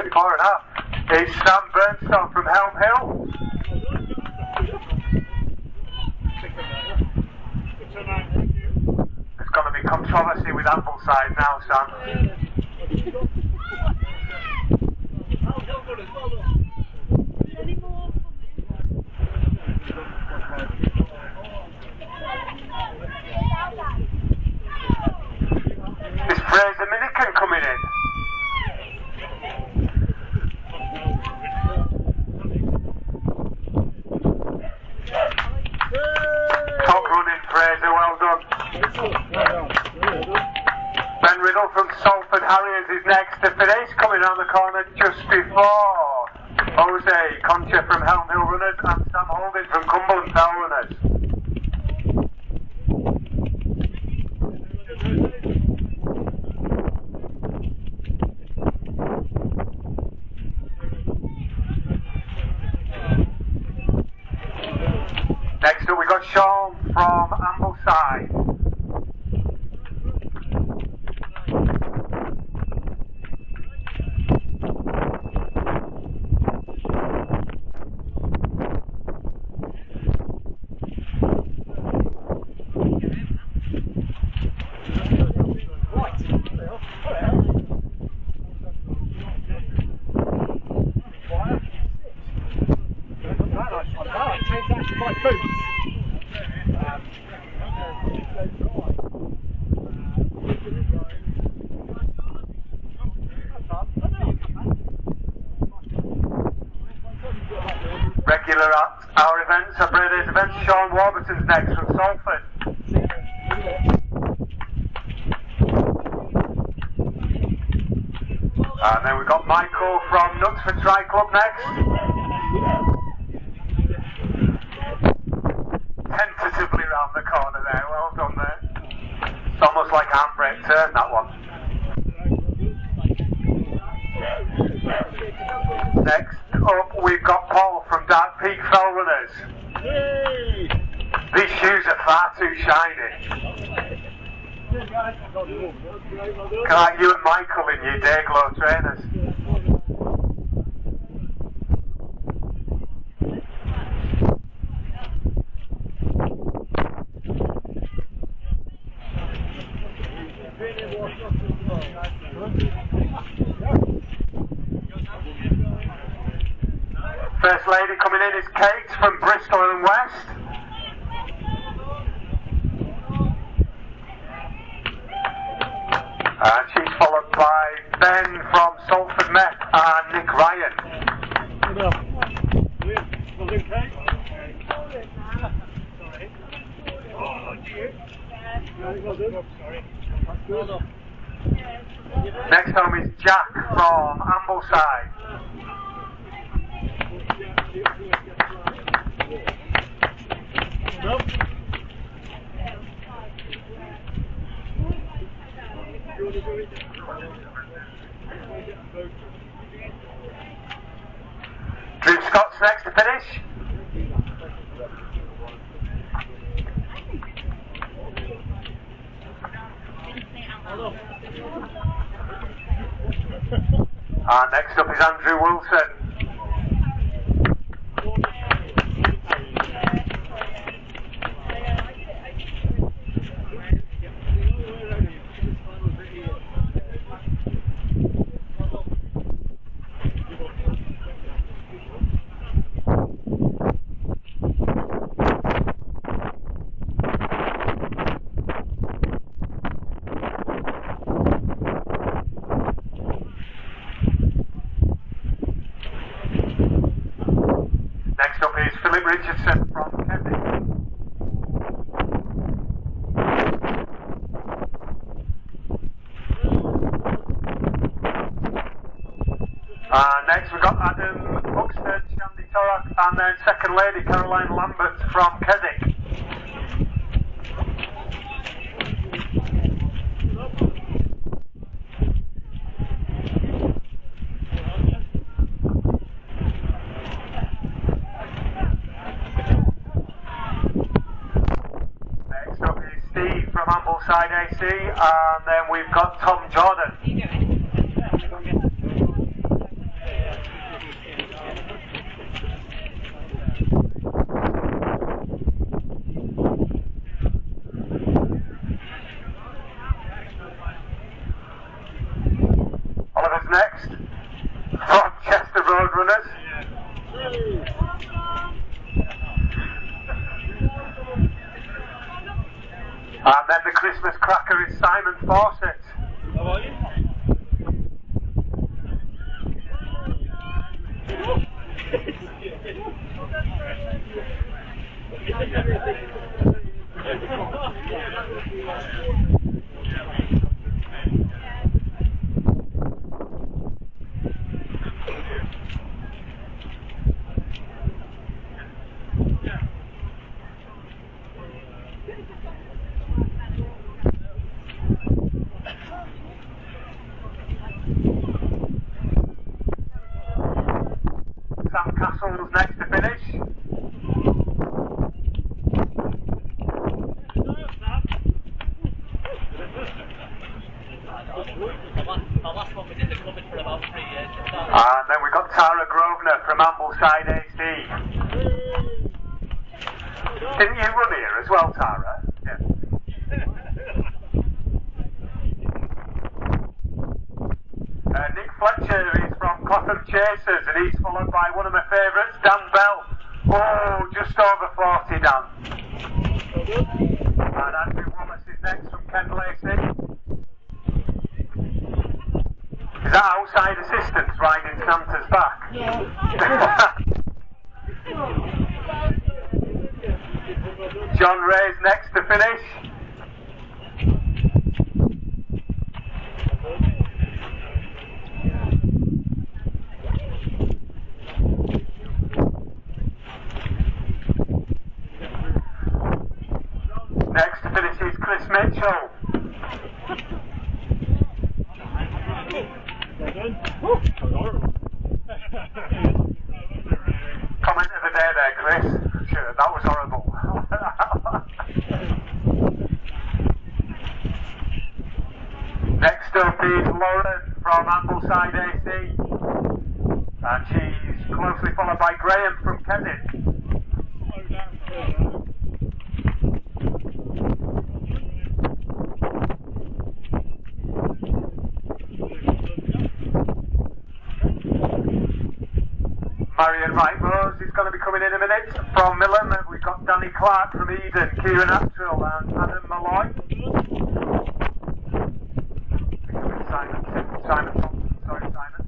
34.5. It's Sam Burnstone from Helm Hill. There's going to be controversy with Ambleside now, Sam. Is Fraser Minican coming in? Top running, Fraser, well done. Ben Riddle from Salford Harriers is next to finish, coming around the corner just before Jose Concha from Helm Hill Runners and Sam Holding from Cumberland Fell Runners. Next up we got Sean from Ambleside. Regular at our events, our Braday's events, Sean Warburton's next from Salford. And then we've got Michael from Knutsford Tri Club next. Tentatively round the corner there, well done there. It's almost like a handbrake turn, that one. Next up we've got Paul from Dark Peak Fell Runners. These shoes are far too shiny. Kind of like you and Michael in your Dayglow trainers. First lady coming in is Kate from Bristol and West. And she's followed by Ben from Salford Met and Nick Ryan. Next home is Jack from Ambleside. Drew Scott's next to finish. And next up is Andrew Wilson. Next up is Philip Richardson from Keswick. Next we've got Adam Buxton, Shandy Torak, and then second lady Caroline Lambert from Keswick. From Ambleside AC, and then we've got Tom Jordan. And then the Christmas cracker is Simon Fawcett. How are you? Sam Castle's next to finish. The last one was in the cupboard for about 3 years. And then we've got Tara Grosvenor from Ambleside AC. Didn't you run here as well, Tara? Yeah. Nick Fletcher is from Clapham Chasers, and he's followed by one of my favourites, Dan Bell. Oh, just over 40, Dan. And Andrew Wallace is next from Ken Lacey. Is that outside assistants riding Santa's back? Yeah. John Ray's next to finish. Next to finish is Chris Mitchell. Comment of the day there, Chris. Sure, that was horrible. Next up is Lauren from Ambleside AC. And she's closely followed by Graham from Keswick. Marion Wright-Rose is going to be coming in a minute. From Millen, we've got Danny Clark from Eden, Kieran Axel and Adam Malloy. Simon Thompson, sorry Simon.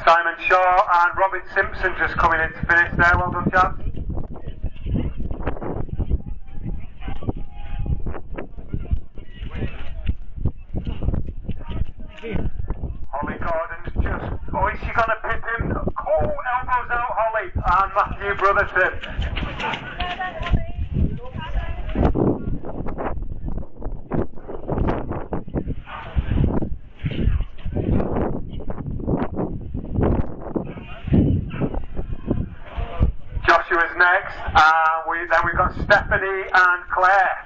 Simon Shaw and Robin Simpson just coming in to finish there. Well done, chaps. Holly Gordon's just... Oh, is she going to pip him? Oh, elbows out, Holly. And Matthew Brotherton. Joshua's next, and then we've got Stephanie and Claire.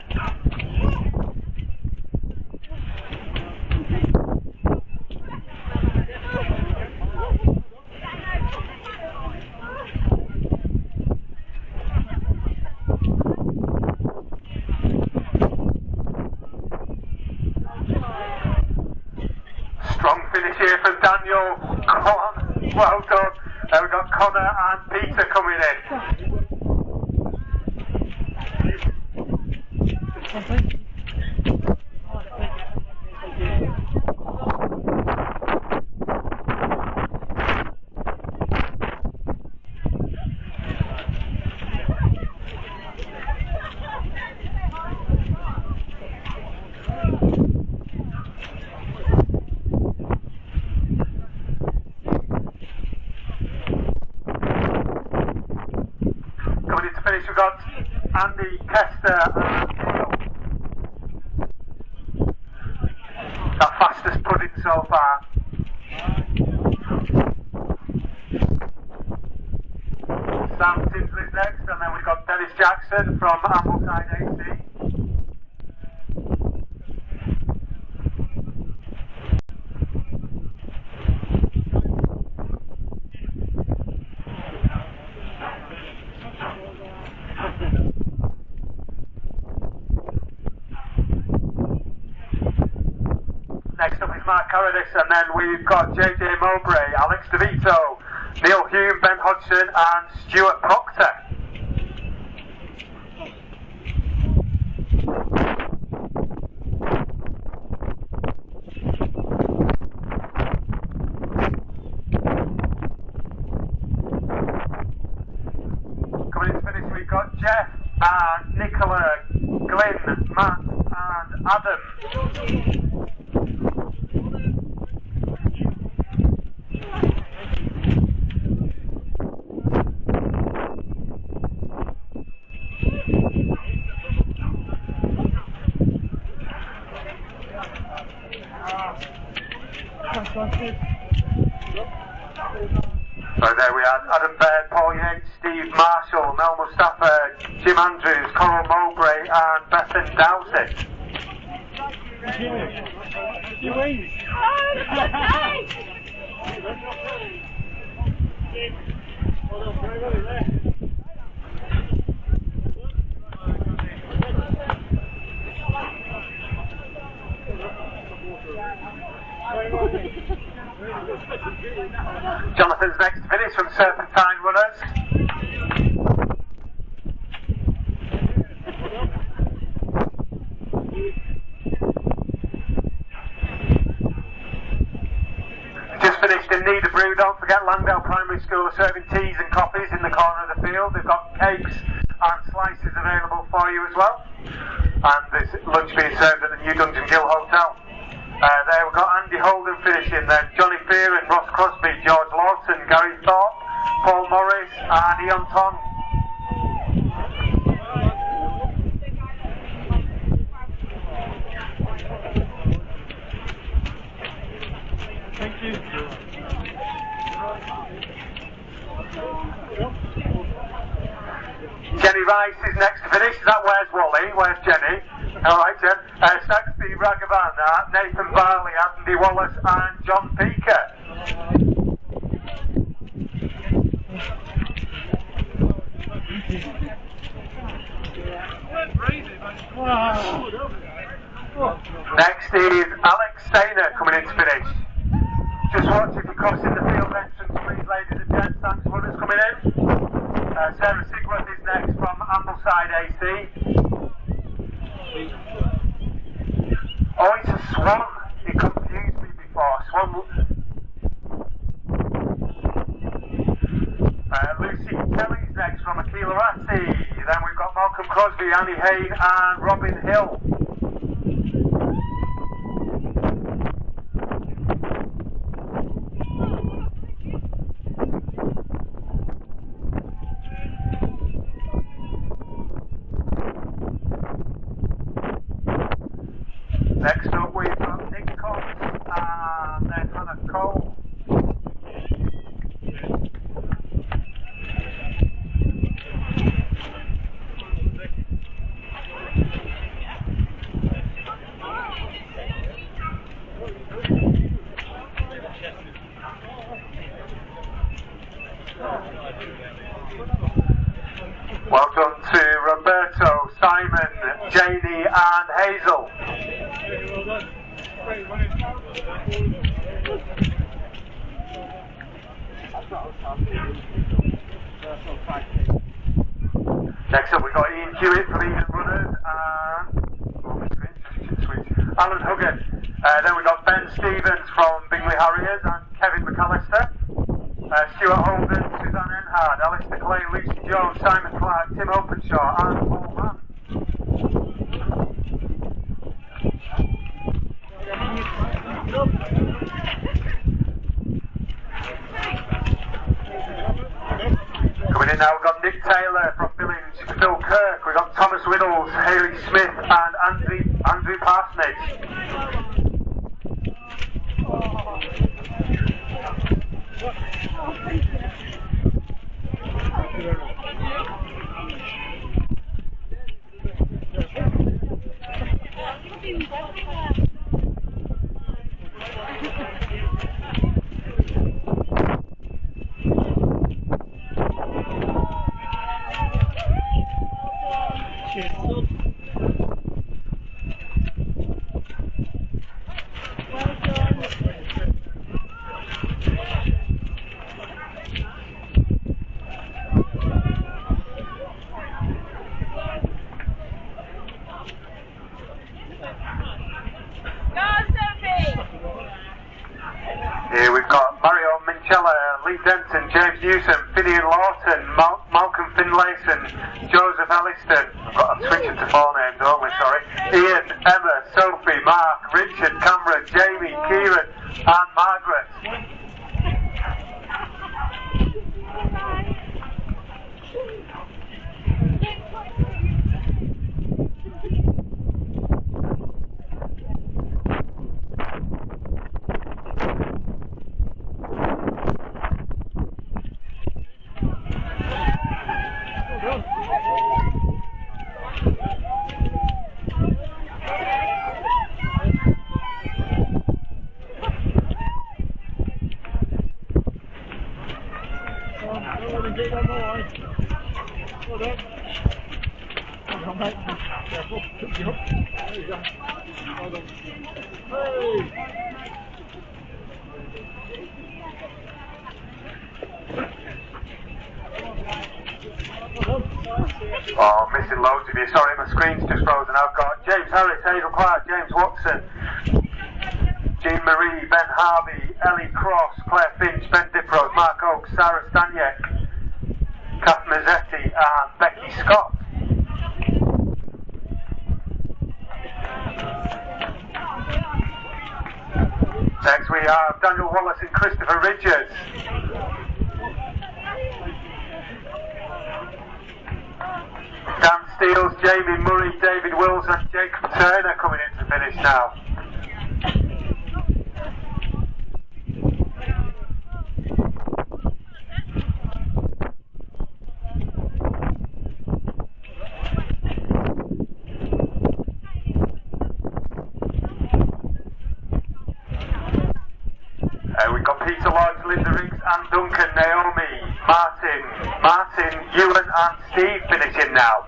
Strong finish here from Daniel. Come on, well done. We've got Connor and Peter coming in. Coming in to finish, we've got Andy Kester and Neil. The fastest pudding so far. Sam Tinsley's next, and then we've got Dennis Jackson from Ambleside AC. Next up is Mark Caradis, and then we've got JJ Mowbray, Alex DeVito, Neil Hume, Ben Hodgson, and Stuart Proctor. Coming in to finish, we've got Jeff and Nicola, Glyn, Matt, and Adam. So there we are, Adam Baird, Paul Yates, Steve Marshall, Mel Mustafa, Jim Andrews, Coral Mowbray, and Bethan Dowsett. Jonathan's next to finish from Serpentine Runners. Just finished in Need a Brew. Don't forget Langdale Primary School are serving teas and coffees in the corner of the field. They've got cakes and slices available for you as well. And there's lunch being served at the New Dungeon Gill Hotel. There we've got Andy Holden finishing, then Johnny Fearon, Ross Crosby, George Lawson, Gary Thorpe, Paul Morris, and Ian Tong. Thank you. Jenny Rice is next to finish. Is that where's Wally? Where's Jenny? Alright, Jen. Saxby Ragavana, Nathan Barley, Andy Wallace, and John Peaker. Next is Alex Stainer coming in to finish. Just watch if you're crossing the field entrance, please, ladies and gents. Thanks, runners coming in. Sarah Sigworth is next from Ambleside AC. Oh, it's a swan. It confused me before. Swan. Lucy Kelly's next from Aquila Ratti. Then we've got Malcolm Crosby, Annie Hayne, and Robin Hill. Next up we've got Nick Cox and then Hannah Cole. Well done to Roberto, Simon, Janie and Hazel. Next up we've got Ian Hewitt from Eden Runners and Alan Huggett. Then we've got Ben Stevens from Bingley Harriers and Kevin McAllister. Stuart Holden, Suzanne Enhard, Alistair Clay, Lucy Jones, Simon Clark, Tim Openshaw and Paul Mann. Coming in now, we've got Nick Taylor from Billings, Phil Kirk, we've got Thomas Whittles, Hayley Smith and Andrew Parsonage. Chella, Lee Denton, James Newsom, Finian Lawton, Malcolm Finlayson, Joseph Elliston, I'm switching to four names only, sorry, Ian, Emma, Sophie, Mark, Richard, Cameron, Jamie, Kieran and Margaret. Oh, missing loads of you. Sorry, my screen's just frozen. I've got James Harris, Hazel Clark, James Watson, Jean Marie, Ben Harvey, Ellie Cross, Claire Finch, Ben Diprose, Mark Oakes, Sarah Staniek, Kath Mazzetti and Becky Scott. Next we have Daniel Wallace and Christopher Richards. Dan Steels, Jamie Murray, David Wills and Jacob Turner coming in to finish now. We've got Peter Lodge, Linda Riggs and Duncan, Naomi, Martin, Ewan and Steve finishing now.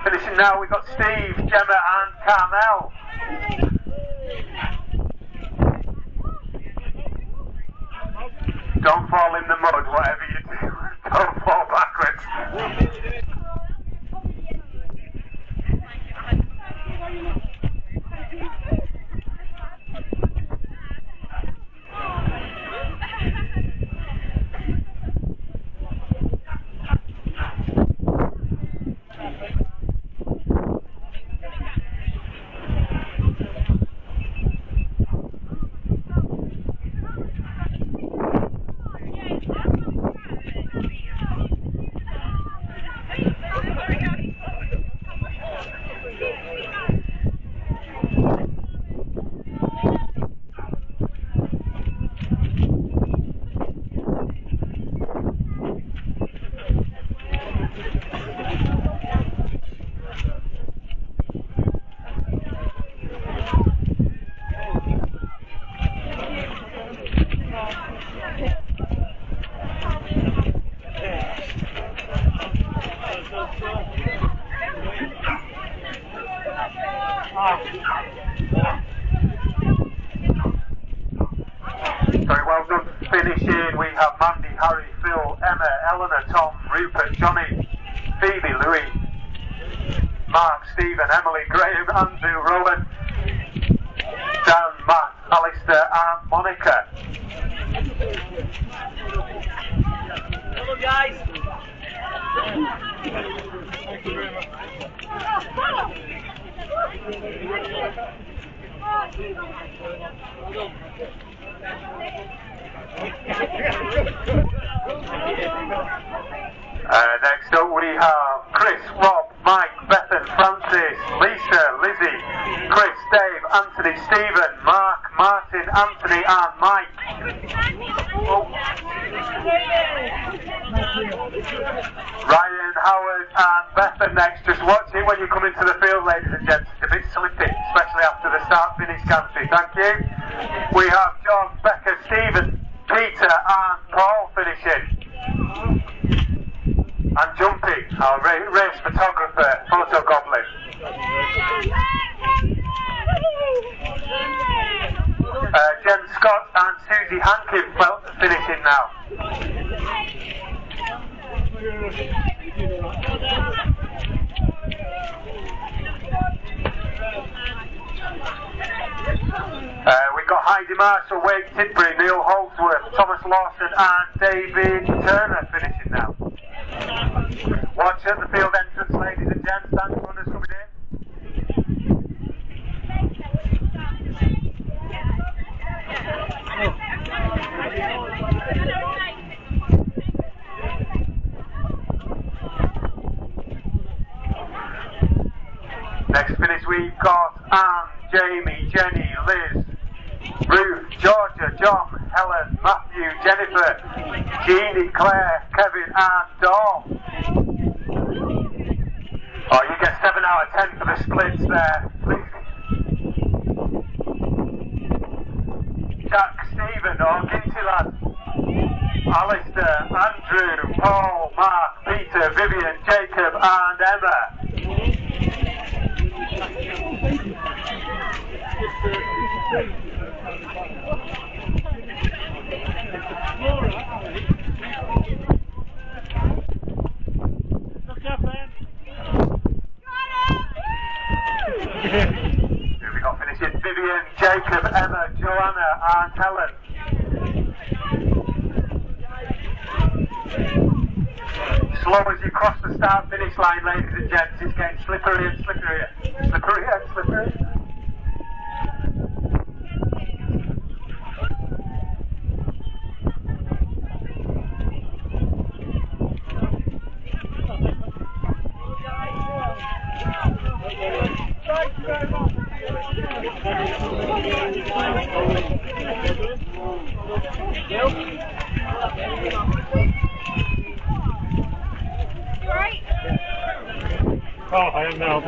Finishing now, we've got Steve, Gemma and Carmel. Don't fall in the mud, whatever you do. Don't fall backwards. Very well done. Finishing, we have Mandy, Harry, Phil, Emma, Eleanor, Tom, Rupert, Johnny, Phoebe, Louis, Mark, Stephen, Emily, Graham, Andrew, Rowan, Dan, Matt, Alistair and Monica. Hello guys. Thank you very much. Next up we have Chris, Rob, Mike, Bethan, Francis, Lisa, Lizzie, Chris, Dave, Anthony, Stephen, Mark, Martin, Anthony and Mike. Ryan, Howard and Bethan next. Just watch it when you come into the field, ladies and gents. It's a bit slippy, especially after the start-finish country. Thank you. We have John, Becca, Stephen, Peter and Paul finishing. And jumping, our race photographer, Photo Goblin. Jen Scott and Susie Hankin finishing now. We've got Heidi Marshall, Wade Tidbury, Neil Holdsworth, Thomas Lawson and David Turner finishing now. Watch at the field entrance, ladies and gents. Thanks, runners coming in. Next finish we've got Anne, Jamie, Jenny, Liz, Ruth, Georgia, John, Helen, Matthew, Jennifer, Jeannie, Claire, Kevin and Dawn. Oh, you get 7 out of 10 for the splits there. Please. Jack, Stephen, Ginty lad, Alistair, Andrew, Paul, Mark, Peter, Vivian, Jacob and Emma. Who we got finishing? Vivian, Jacob, Emma, Joanna and Helen. Slow as you cross the start finish line, ladies and gents. It's getting slippery and slipperier. Slippery and slippery. Oh, I am now.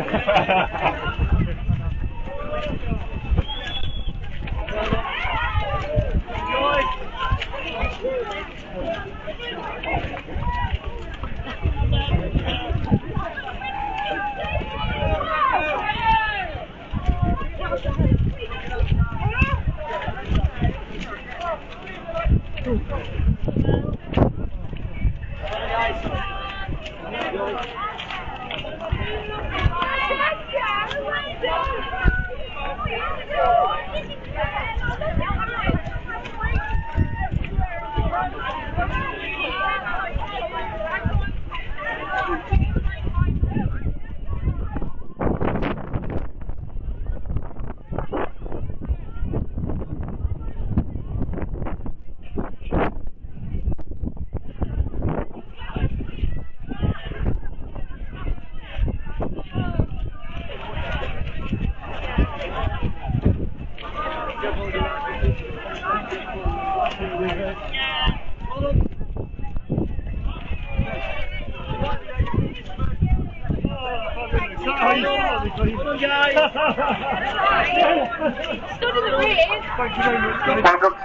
Welcome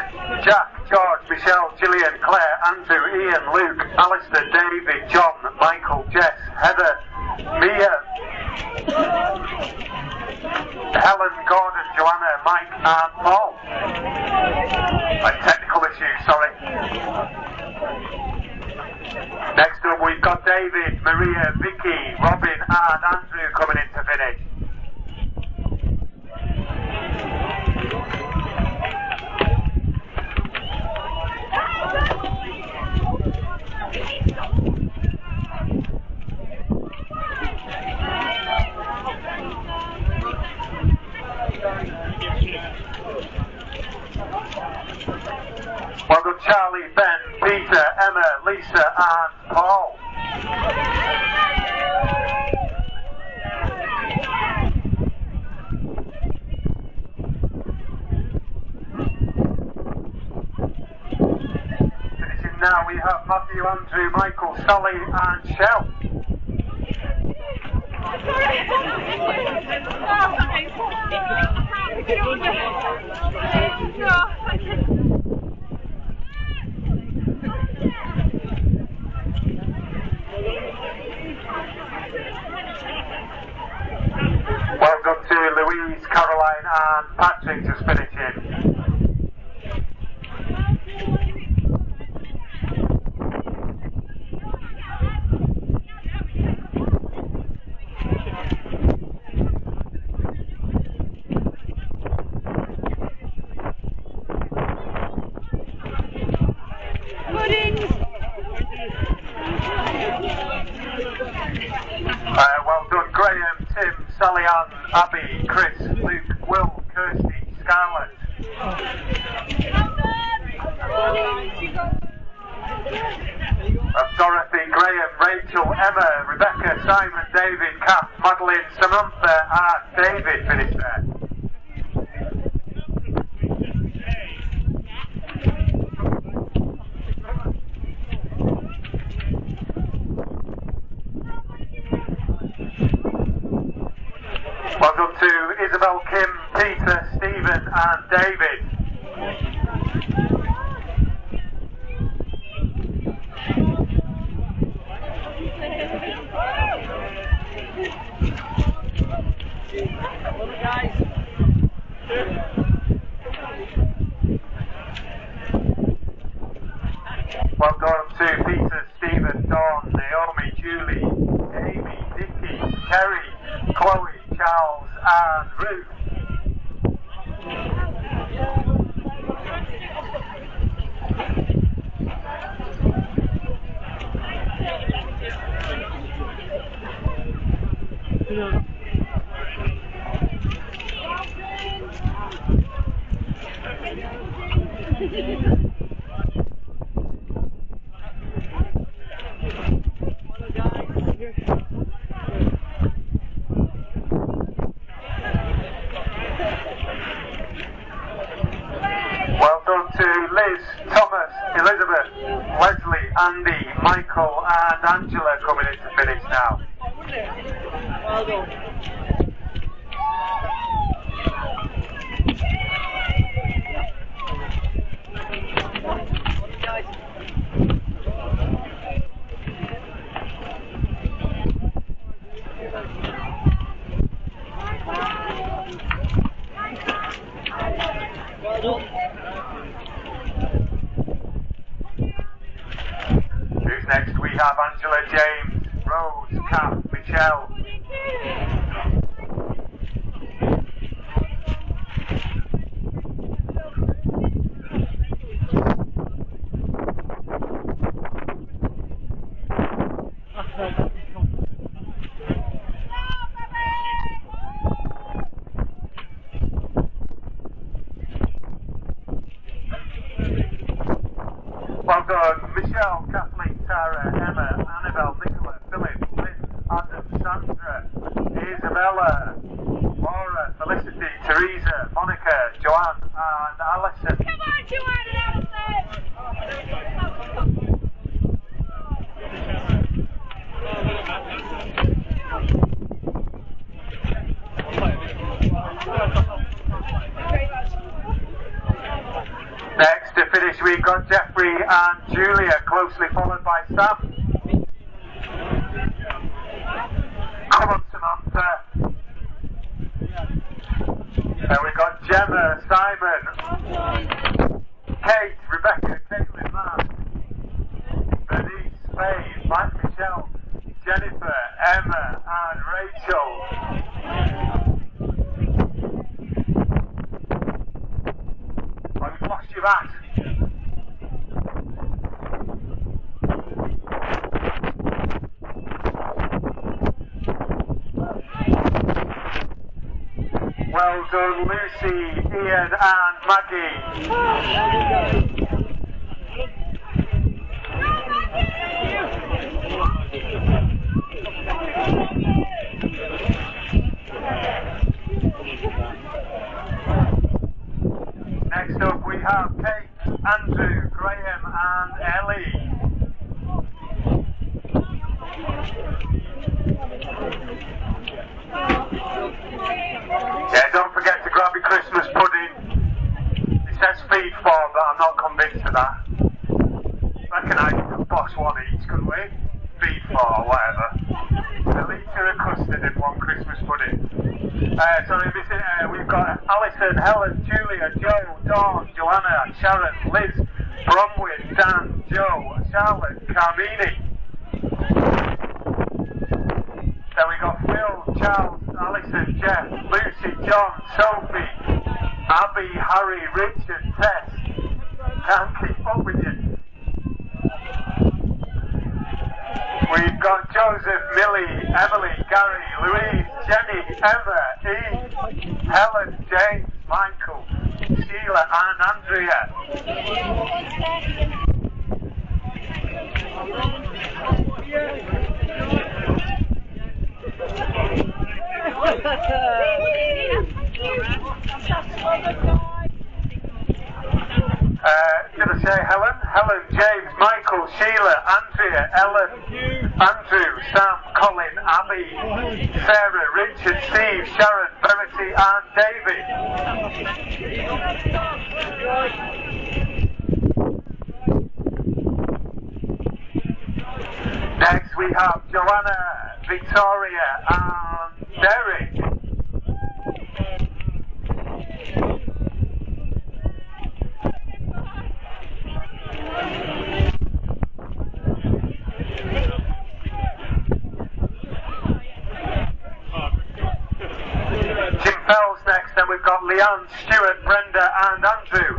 Jack, George, Michelle, Gillian, Claire, Andrew, Ian, Luke, Alistair, David, John, Michael, Jess, Heather, Mia, Helen, Gordon, Joanna, Mike and Paul. Technical issues, sorry. Next up we've got David, Maria, Vicky, Robin and Andrew coming in to finish. Welcome Charlie, Ben, Peter, Emma, Lisa and Paul. Finishing now we have Matthew, Andrew, Michael, Sally and Shell. Welcome to Louise, Caroline and Patrick just finishing. Chris, Luke, Will, Kirsty, Scarlett. Dorothy, Graham, Rachel, Emma, Rebecca, Simon, David, Kath, Madeline, Samantha, Art, David finished there. Well done to Isabel, Kim, Peter, Stephen and David. Well done to Peter, Stephen, Dawn, Naomi, Julie, Amy, Nikki, Kerry, Chloe, Charles and Ruth. Well done to Liz, Thomas, Elizabeth, Leslie, Andy, Michael and Angela coming in to finish now. Well done. Who's next? We have Angela, James, Rose, Kath, Michelle. Well done, Michelle, Kathleen, Tara, Emma, Annabelle, Nicola, Philip, Liz, Adam, Sandra, Isabella, Laura, Felicity, Teresa, Monica, Joanne and Alison. Come on, Joanne and Alison! Next to finish we've got Jeffrey and Julia, closely followed by Sam. Come on Samantha. Then we've got Gemma, Simon, Kate, Rebecca, Caitlin, Mark, Bernice, Faye, Mike, Michelle, Jennifer, Emma and Rachel. Oh, you've lost your bat. Well done, Lucy, Ian and Maggie. Next up we have Kate, Andrew, Graham and Ellie. Yeah, don't forget to grab your Christmas pudding. It says feed for, but I'm not convinced of that. Reckon I could box one each, couldn't we? Feed for or whatever. A litre of custard in one Christmas pudding. We've got Alison, Helen, Julia, Joe, Dawn, Joanna, Sharon, Liz, Bronwyn, Dan, Joe, Charlotte, Carmini. Then we got Phil, Charles, Alison, Jeff, Lucy, John, Sophie, Abby, Harry, Richard, Tess. Can't keep up with you. We've got Joseph, Millie, Emily, Gary, Louise, Jenny, Emma, Eve, Helen, James, Michael, Sheila and Andrea. Did I say Helen? Helen, James, Michael, Sheila, Andrea, Ellen, Andrew, Sam, Colin, Abby, Sarah, Richard, Steve, Sharon, Verity and David. Next we have Joanna, Victoria and Derek. Jim Fells next, then we've got Leanne, Stuart, Brenda and Andrew.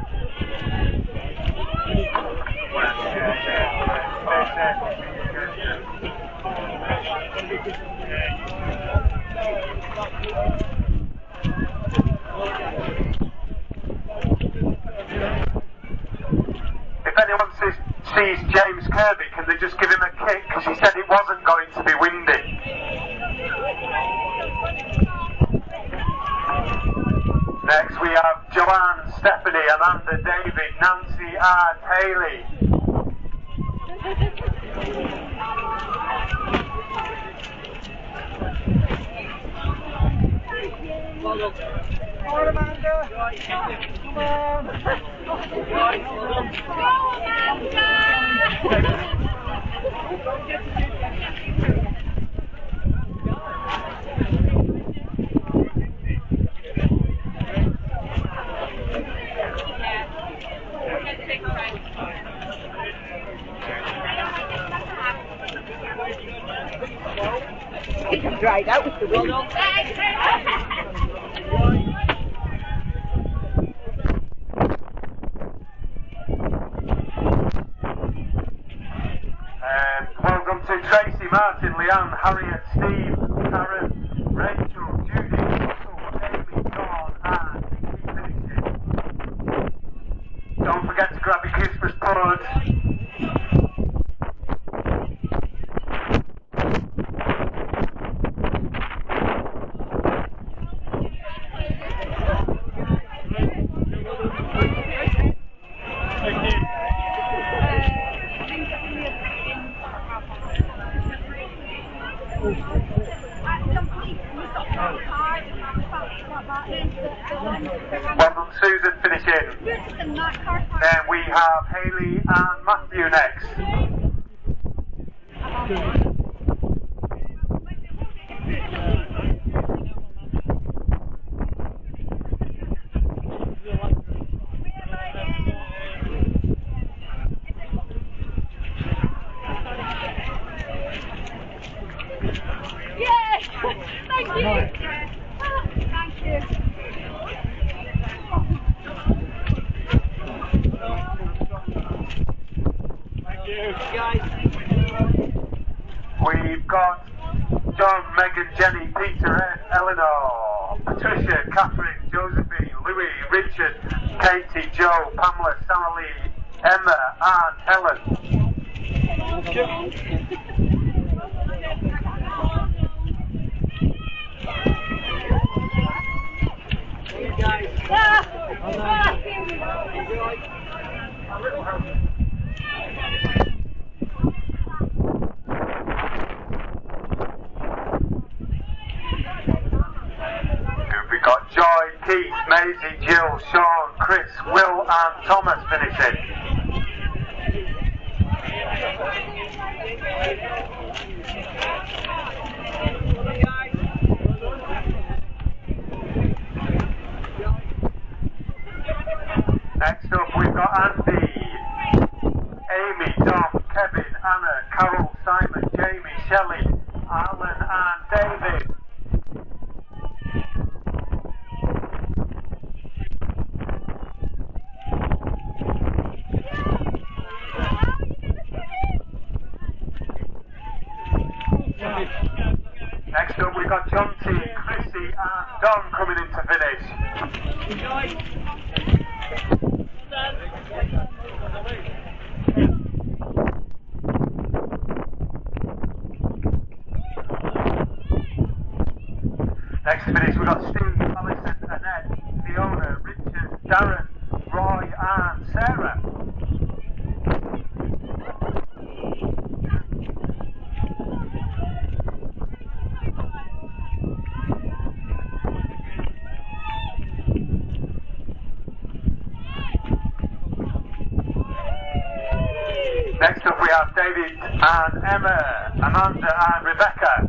If anyone sees James Kirby, can they just give him a kick, because he said it wasn't going to be windy. Next we have Joanne, Stephanie, Amanda, David, Nancy and Hayley. Come on, Amanda. Come on. He comes right out with the wind. Welcome to Tracy, Martin, Leanne, Harriet, Steve, Karen, Rachel, Judy, Russell, Amy, Dawn and Nikki finishing. Don't forget to grab your Christmas puds. Welcome Susan finishing. Then we have Hayley and Matthew next. Yes! Thank you! Thank you. We've got John, Megan, Jenny, Peter, Ed, Eleanor, Patricia, Catherine, Josephine, Louis, Richard, Katie, Joe, Pamela, Sally, Emma and Helen. We've got Joy, Keith, Maisie, Jill, Sean, Chris, Will and Thomas finishing. Next up we've got Andy, Amy, Dom, Kevin, Anna, Carol, Simon, Jamie, Shelley, Alan and David. Next to finish, we've got Steve, Alison, Annette, Fiona, Richard, Darren, Roy, and Sarah. Next up, we have David and Emma, Amanda and Rebecca.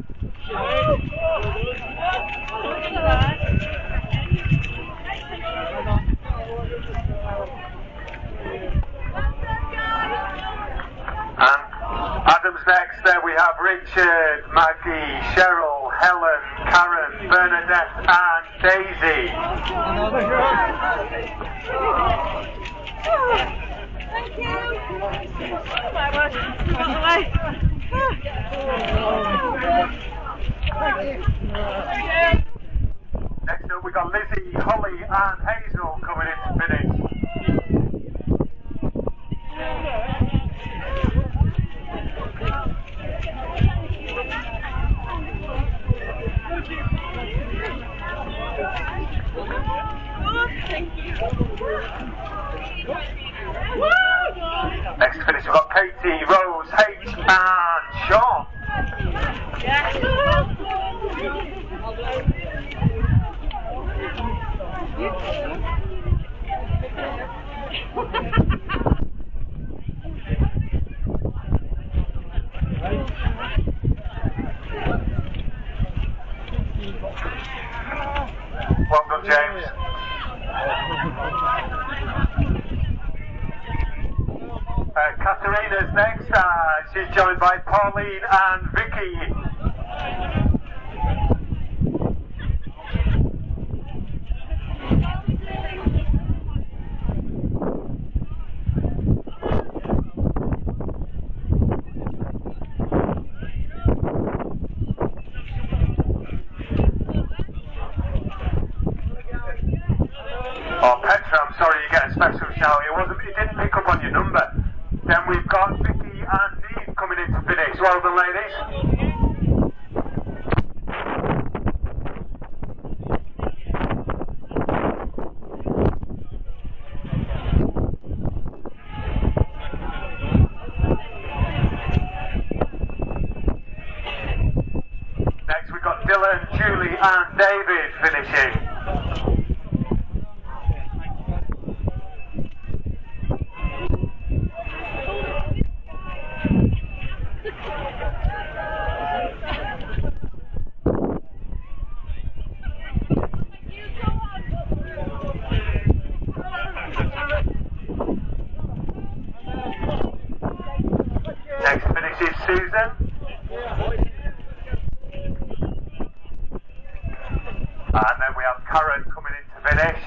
And Adam's next. There we have Richard, Maggie, Cheryl, Helen, Karen, Bernadette, and Daisy. Thank you. My word. All the way. Next up, we got Lizzie, Holly, and Hazel coming in to finish. Next to finish, we've got Katie, Rose, H, and Sean. Well done, James. Katarina's next. She's joined by Pauline and Vicky. Oh, Petra, I'm sorry you get a special shout. It didn't pick up on your number. Then we've got Vicky and Neve coming in to finish. Well done, ladies. Next we've got Dylan, Julie and David finishing. Next finish is Susan. And then we have Karen coming in to finish.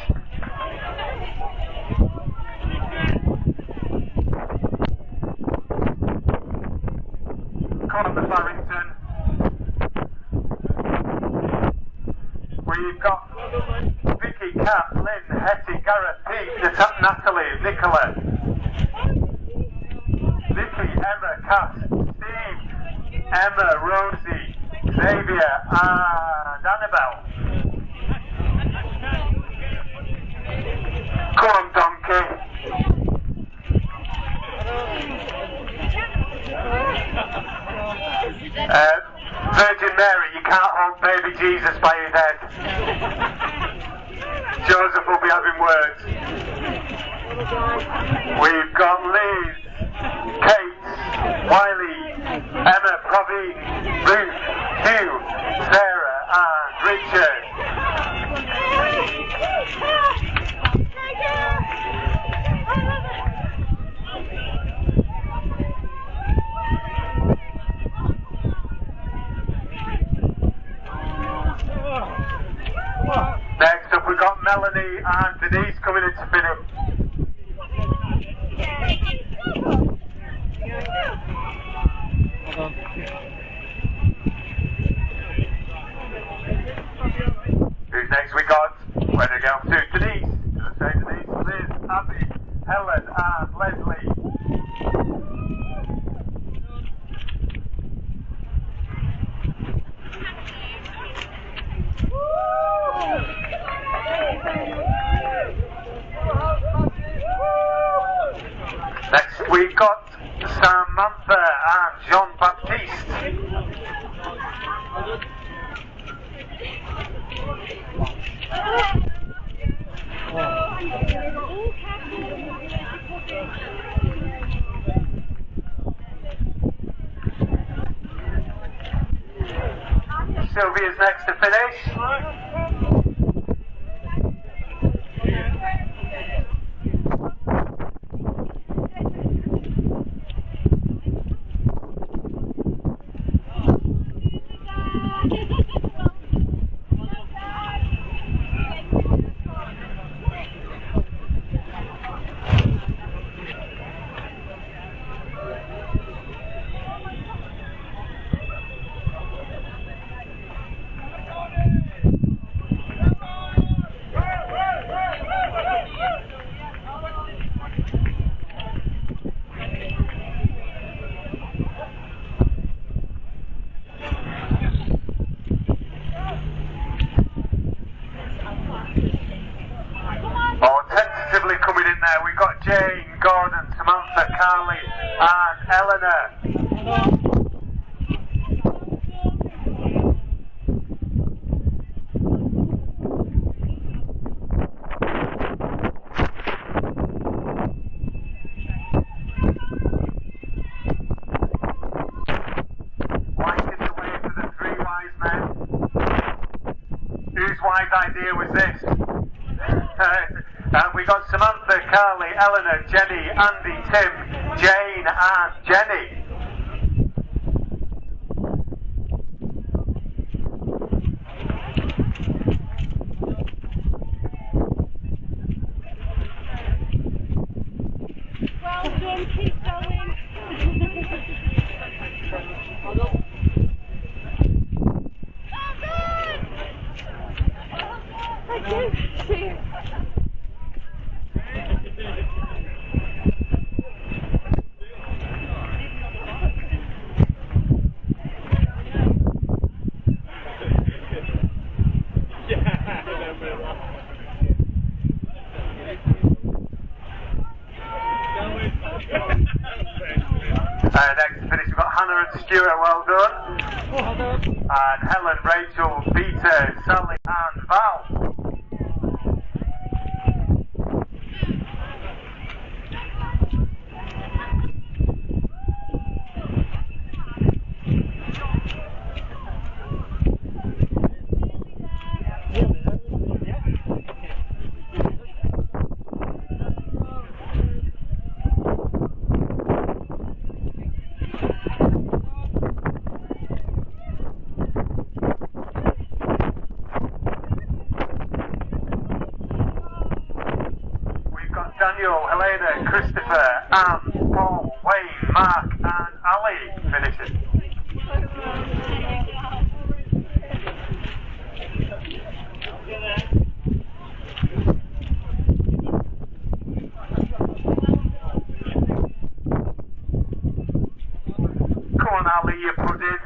Conor Farrington. We've got Vicky, Kat, Lynn, Hetty, Gareth, Pete, Natalie, Nicola, Vicky, Emma, Cass, Steve, Emma, Rosie, Xavier, and Annabelle. Come on, donkey. Virgin Mary, you can't hold baby Jesus by his head. Joseph will be having words. We've got Liz, Kate, Wiley, Emma, Praveen, Ruth, Hugh, Sarah, and Richard. Next up we've got Melanie and Denise coming in to finish. Who's next we got? Where do we go to? Denise, Helen and Leslie. Next we've got Samantha and Jean-Baptiste. Sylvia's next to finish. Tentatively coming in there, we've got Jane, Gordon, Samantha, Carly and Eleanor. Lighting the way for the three wise men. Whose wise idea was this? And we got Samantha, Carly, Eleanor, Jenny, Andy, Tim, Jane and Jenny. Well done, keep going. Thank you. Cheers. Next to finish, we've got Hannah and Stuart, well done. And Helen, Rachel, Peter, Sally and Val. Daniel, Helena, Christopher, Anne, Paul, Wayne, Mark and Ali finishing. Come on Ali, you pudding.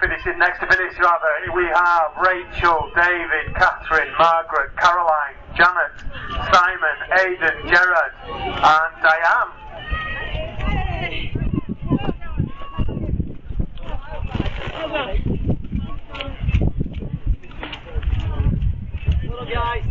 Finishing next to finish rather, we have Rachel, David, Catherine, Margaret, Caroline, Janet, Simon, Aidan, Gerard and Diane. Well done, guys.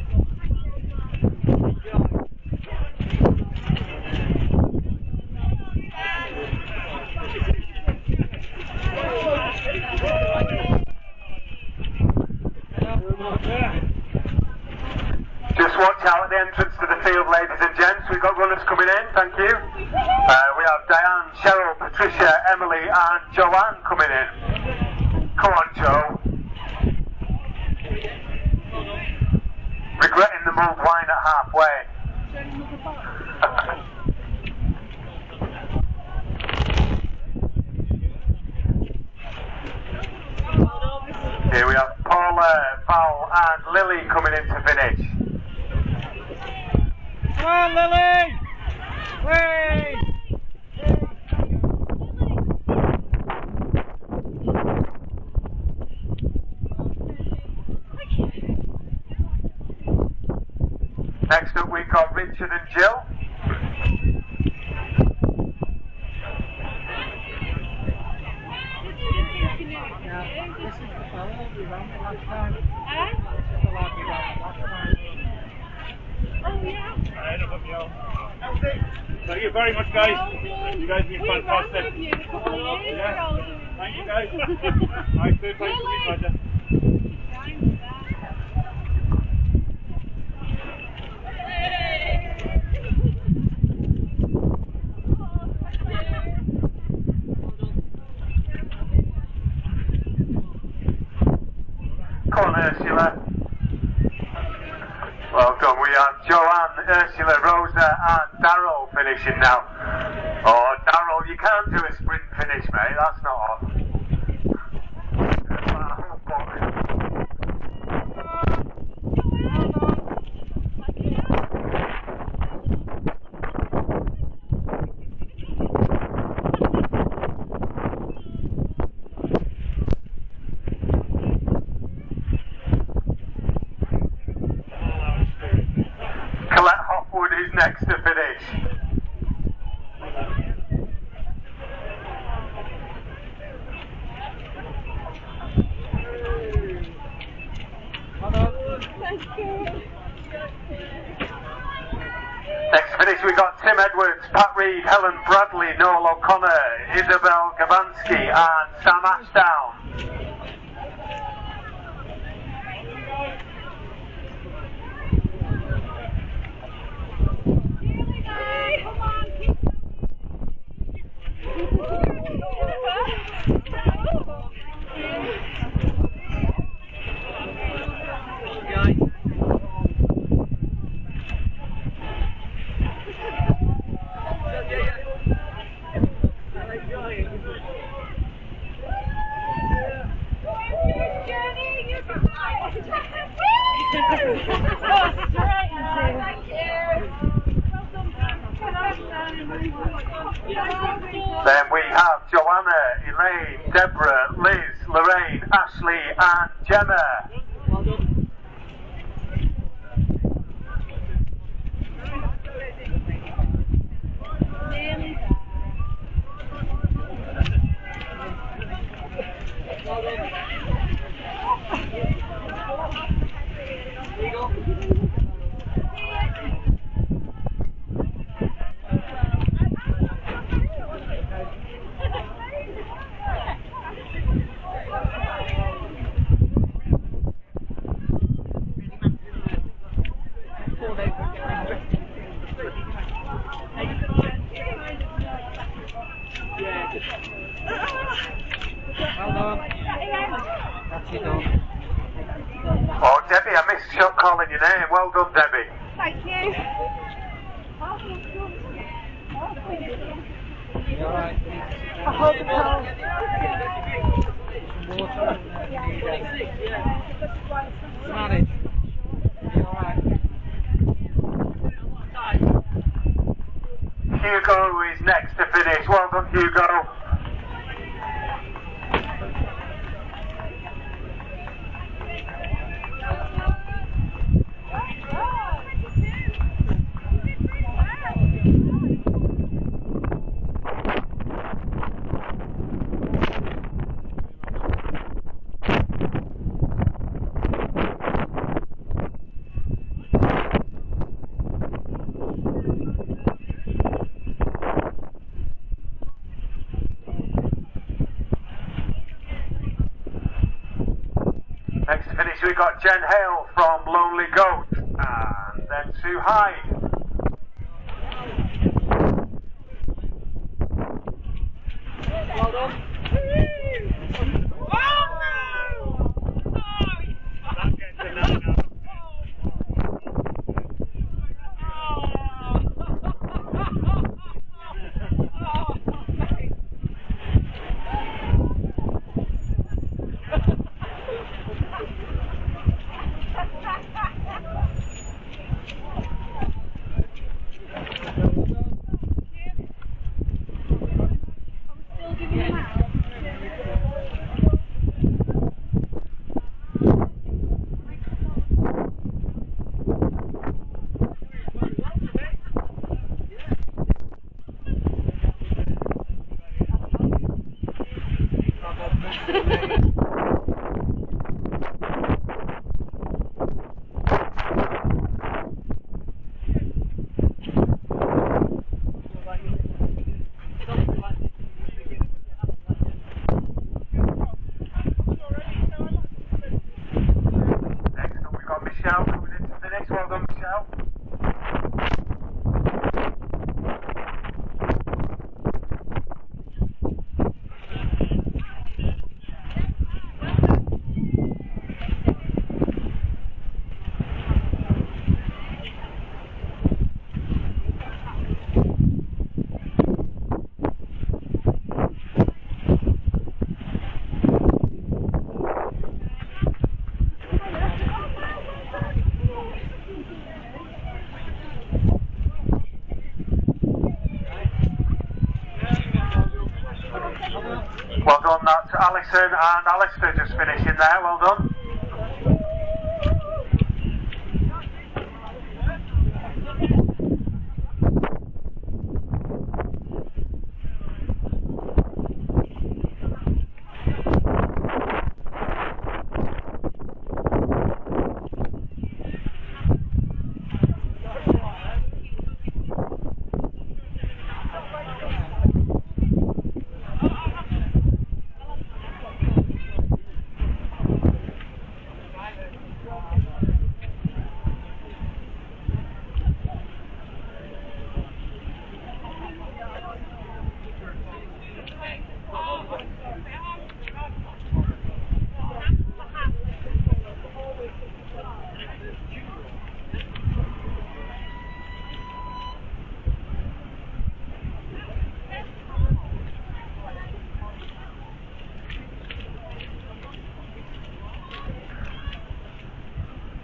Just watch out at the entrance to the field, ladies and gents. We've got runners coming in, thank you. We have Diane, Cheryl, Patricia, Emily and Joanne coming in. Come on, Joe. Regretting the mulled wine at halfway. Here we have Paula, Val and Lily coming in to finish. Come on, Lily! Hey! Next up we've got Richard and Jill. This is the fellow we ran the last time. This is the lad we ran last time. Oh, yeah. Thank you very much, guys. You guys have been fantastic. We ran with you a couple of years Yeah. ago. Thank you, guys. Nice to meet you, pleasure. Come on, Ursula. Well done. We have Joanne, Ursula, Rosa and Daryl finishing now. Oh, Daryl, you can't do a sprint finish, mate. That's not on. Colette Hopwood is next to finish. Next finish we got Tim Edwards, Pat Reed, Helen Bradley, Noel O'Connor, Isabel Gavansky and Sam Ashdown. Then we have Joanna, Elaine, Deborah, Liz, Lorraine, Ashley and Gemma. Oh, Debbie, I missed calling your name. Well done, Debbie. Thank you. I hope it's all. Manage. Hugo is next to finish. Well done, Hugo. Next to finish we got Jen Hale from Lonely Goat and then Sue Hyde. Well done. done. That's Alison and Alistair just finishing there. Well done.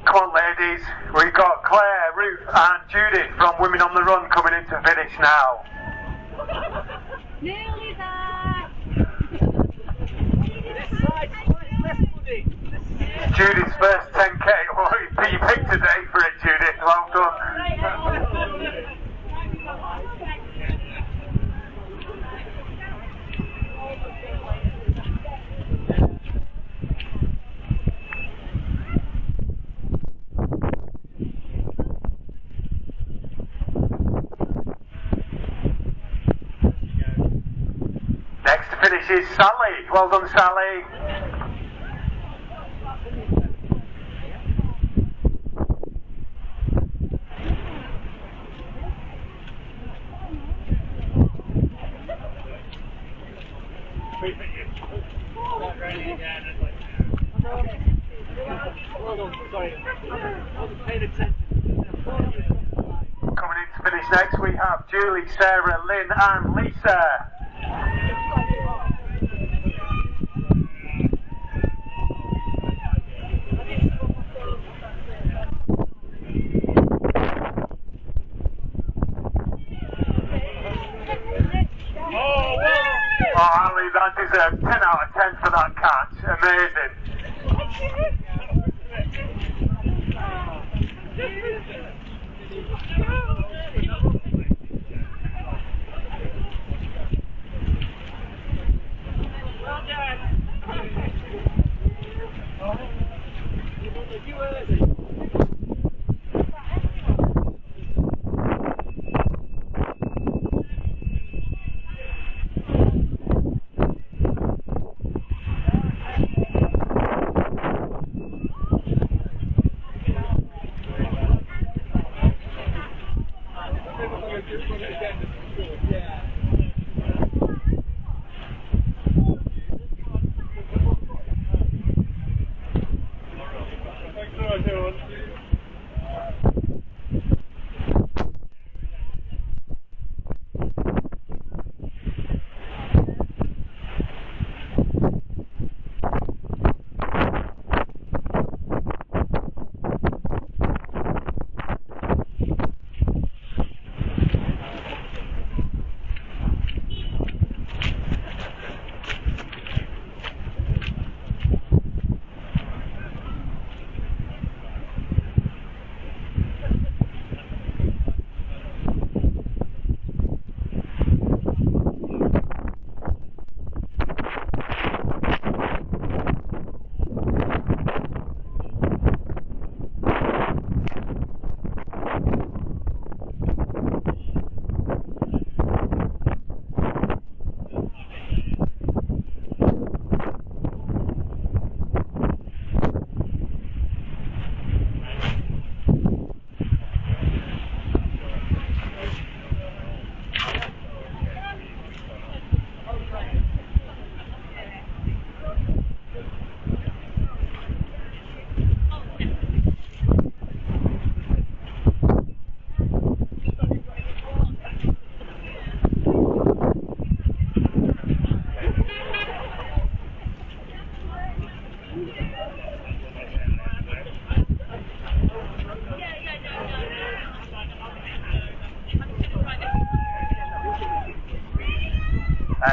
Come on ladies, we've got Claire, Ruth and Judith from Women on the Run coming in to finish now. Nearly there. Judith's first 10k, well, you picked a day for it Judith, well done. Next to finish is Sally. Well done, Sally. Coming in to finish next, we have Julie, Sarah, Lynn and Lisa. Oh, Ali, that deserves 10 out of 10 for that catch. Amazing.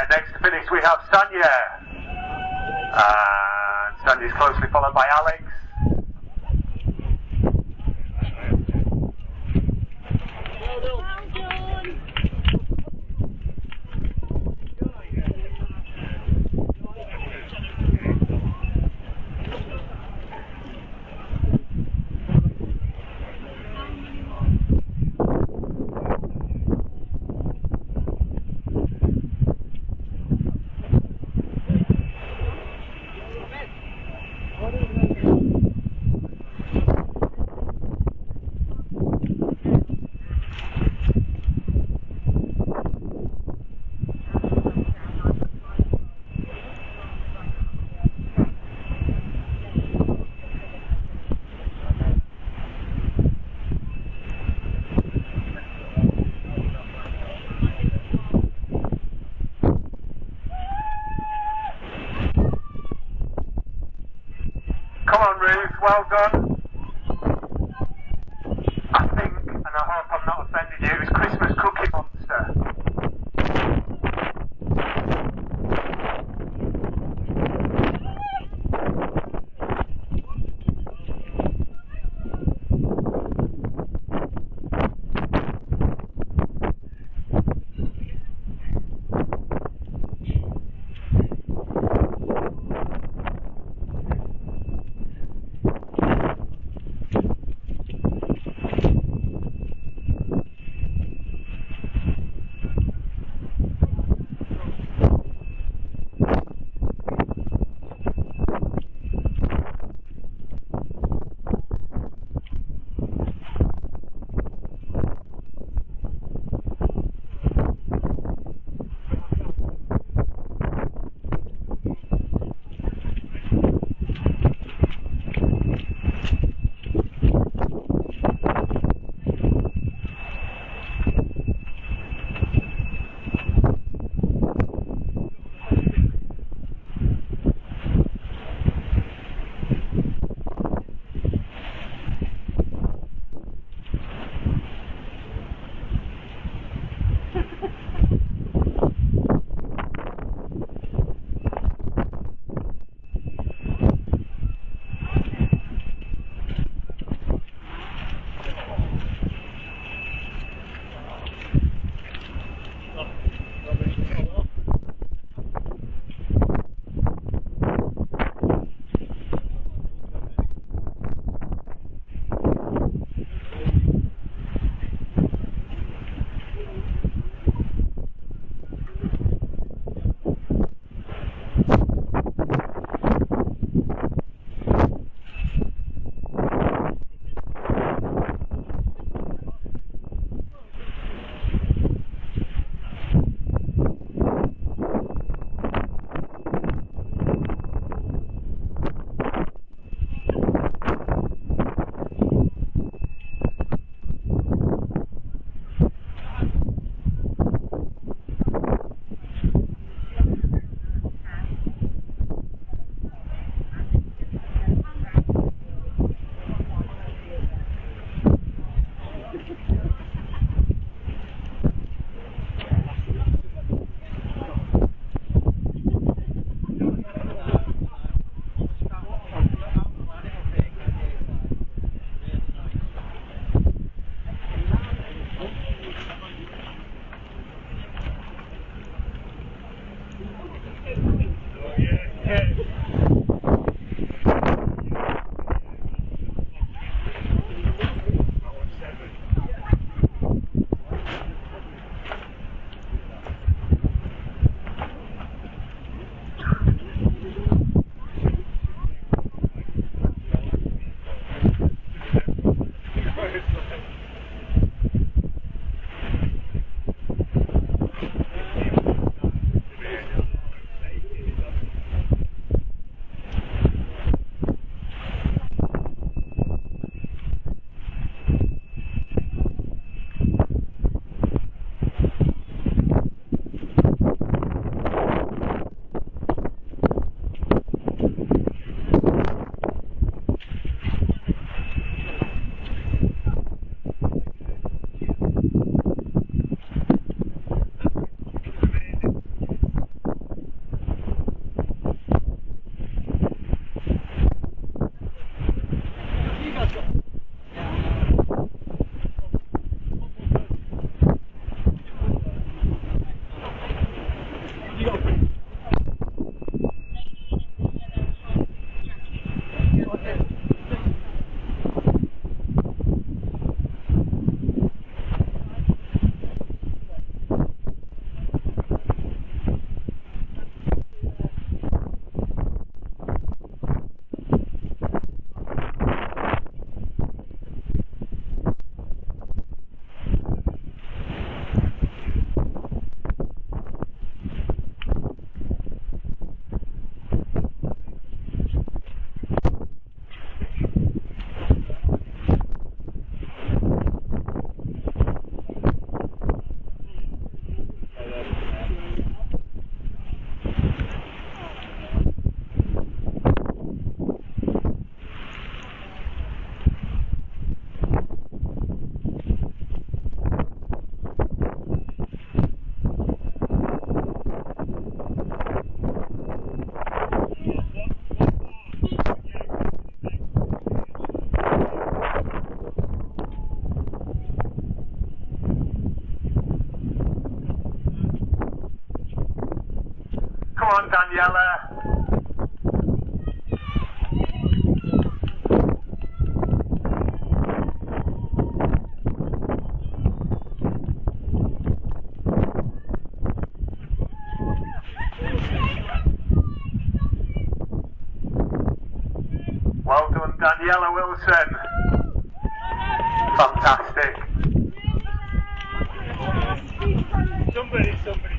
Next to finish we have Sanya. Sandy's closely followed by Alex. Come on, Ruth, well done. I think, and I hope I'm not offended you, it was Christmas Cookie Monster. Daniela. Well done, Daniela Wilson. Fantastic. Somebody